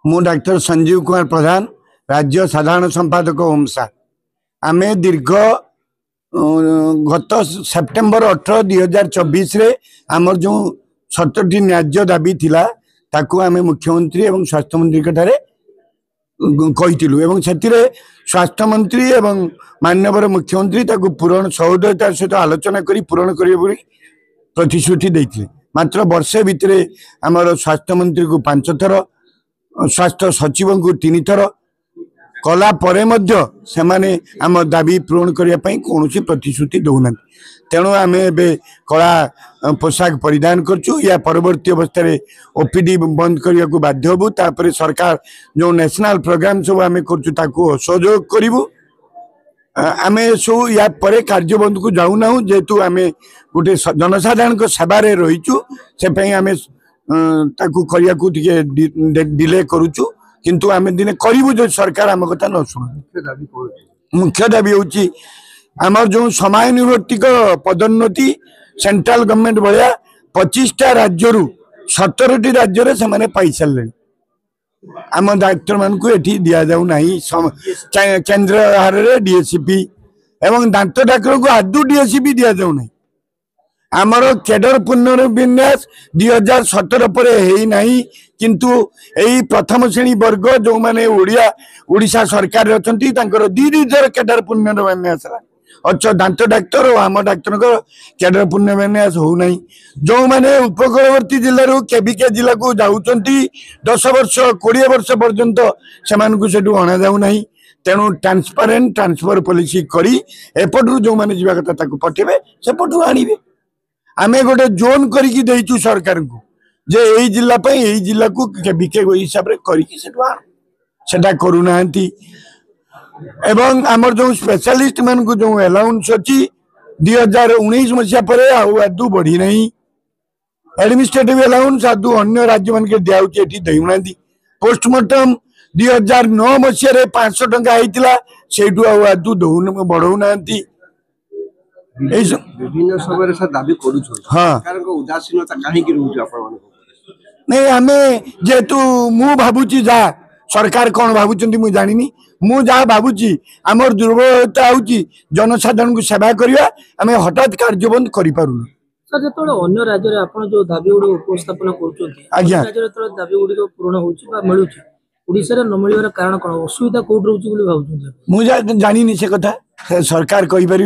मु डॉक्टर संजीव कुमार प्रधान राज्य साधारण संपादक ओमसा आम दीर्घ गत सेप्टेम्बर 18 2024 रे आमर जो 70टी न्याज्य दाबी थिला ताकू आम मुख्यमंत्री एवं स्वास्थ्य मंत्री कठारे कहीलु एवं से स्वास्थ्य मंत्री एवं माननीय मुख्यमंत्री ताकू पूरण सौदयतार सहित आलोचना करी पूरण करेंगे प्रतिश्रुति देते मात्र वर्षे भितर आमर स्वास्थ्य मंत्री को 5 थर स्वास्थ्य सचिव को 3 थर कला परे मध्य से माने आम दाबी पूरण करने कौन प्रतिश्रुति दौना तेणु आम ए कला पोशाक परिधान करचु या परवर्ती अवस्था ओपीडी बंद करने को बाध्य हबू तापर सरकार जो नेशनल प्रोग्राम सब आम कर सहयोग करूँ आम सब या परे कार्य बंद को जाऊना जेहेतु आम गोटे जनसाधारण सेवार रहीचु से आम ताकू करिया को डिले करूचु किंतु आम दिन करूँ जो सरकार आम कथा न शुणु मुख्य दाबी हूँ आमर जो समयानुवर्तिक पदोन्नति सेंट्रल गवर्नमेंट भाया 25टा राज्य 17टी राज्य से पाई सारे आम डाक्तर मान को एठी दिया जाऊ नहीं केंद्र हारे डीएससीपी एवं दांत डाक्तर को आदू डीएससीपी दिया जाऊ नहीं आमर केडर पुनर्विन्यास 2017 पर है नहीं किंतु यही प्रथम श्रेणी वर्ग जो माने ओडिशा सरकार अच्छा दीदर केडर पुनर्विन्यास अच्छा दांत डाक्तर और आम डाक्तर केडर पुनर्विन्यास हो नहीं जो माने उपकूलवर्ती जिलूर केविके जिला को जाऊँच 10 वर्ष 20 वर्ष पर्यंत से अणा जाऊ नहीं तेणु ट्रांसपेरेंट ट्रांसफर पॉलिसी करी एपटू जो मैंने जावा कथा पठेबे सेपटू आनिबे आमे गोटे जोन करिकी देइचु सरकार को जे एई जिल्ला पे एई जिल्ला को केविके हिसाब रे करिकी सेटा करूनांती एवं आमर जो स्पेशलिस्ट मान को जो अलाउंस अच्छी 2019 मसीहा पर आदू बढ़ी नहीं एडमिनिस्ट्रेटिव अलाउंस आदू अन्य राज्य मान के दिया देना पोस्टमार्टम 2009 मसीह 500 टंका होता से आदू दौन बढ़ौना विभिन्न समय दाबी उदासीनता नहीं आम जेहेतु मु भावुची जा सरकार कौन भावुं मुझे जानी मु जहाँ भावुची आमर दुर्बलता हूँ जनसाधारण को सेवा करवा आम हठात कार्य बंद कर सर जो अन्य राज्य में जो दाबी गुड़ उपस्थापन कर दाबी गुड़ पूरण होड़शा न मिलवर कारण कौन असुविधा कौट रोचे मुझे जानी से कथा सरकार कहींपर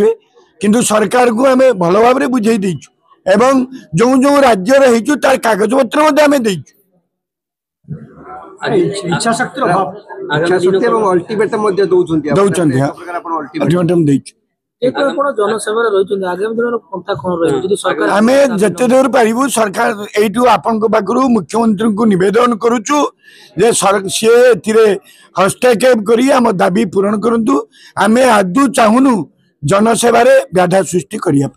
किंतु सरकार को आम भल भाव में बुझे देचु एवं जो जो राज्य रहीचु तार कागज पत्र आम देचु इच्छा शक्ति एवं अल्टीमेटम दौरान आमे जते दूर पारिबु सरकार एइटू आपन को पाखरु मुख्यमंत्री को निवेदन करूचु जे सी एथिरे हस्तक्षेप करी आम दाबी पूरण करंतु आमे आदु चाहुनु जनसेवा रे बाधा सृष्टि करिया।